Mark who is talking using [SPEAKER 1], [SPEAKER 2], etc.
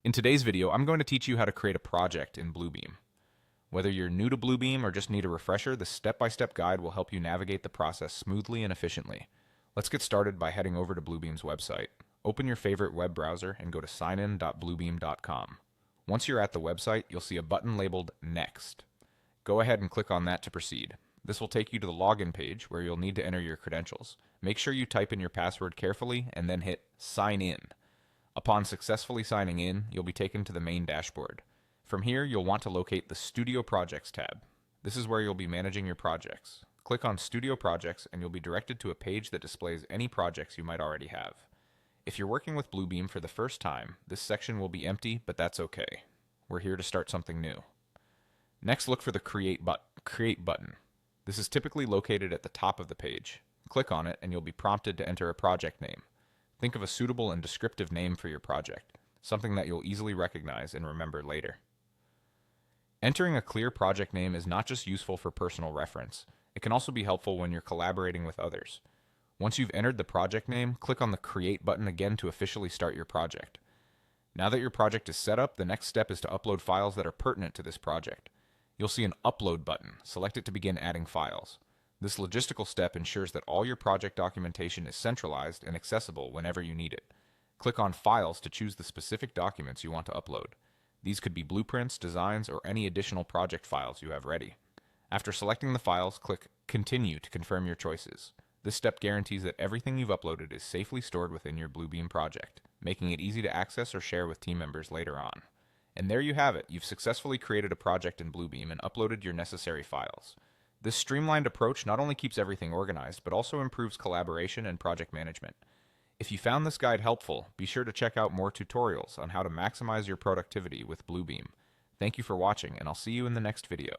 [SPEAKER 1] In today's video, I'm going to teach you how to create a project in Bluebeam. Whether you're new to Bluebeam or just need a refresher, this step-by-step guide will help you navigate the process smoothly and efficiently. Let's get started by heading over to Bluebeam's website. Open your favorite web browser and go to signin.bluebeam.com. Once you're at the website, you'll see a button labeled Next. Go ahead and click on that to proceed. This will take you to the login page where you'll need to enter your credentials. Make sure you type in your password carefully and then hit Sign In. Upon successfully signing in, you'll be taken to the main dashboard. From here, you'll want to locate the Studio Projects tab. This is where you'll be managing your projects. Click on Studio Projects and you'll be directed to a page that displays any projects you might already have. If you're working with Bluebeam for the first time, this section will be empty, but that's okay. We're here to start something new. Next, look for the Create button. This is typically located at the top of the page. Click on it and you'll be prompted to enter a project name. Think of a suitable and descriptive name for your project, something that you'll easily recognize and remember later. Entering a clear project name is not just useful for personal reference, it can also be helpful when you're collaborating with others. Once you've entered the project name, click on the Create button again to officially start your project. Now that your project is set up, the next step is to upload files that are pertinent to this project. You'll see an Upload button. Select it to begin adding files. This logistical step ensures that all your project documentation is centralized and accessible whenever you need it. Click on Files to choose the specific documents you want to upload. These could be blueprints, designs, or any additional project files you have ready. After selecting the files, click Continue to confirm your choices. This step guarantees that everything you've uploaded is safely stored within your Bluebeam project, making it easy to access or share with team members later on. And there you have it. You've successfully created a project in Bluebeam and uploaded your necessary files. This streamlined approach not only keeps everything organized, but also improves collaboration and project management. If you found this guide helpful, be sure to check out more tutorials on how to maximize your productivity with Bluebeam. Thank you for watching, and I'll see you in the next video.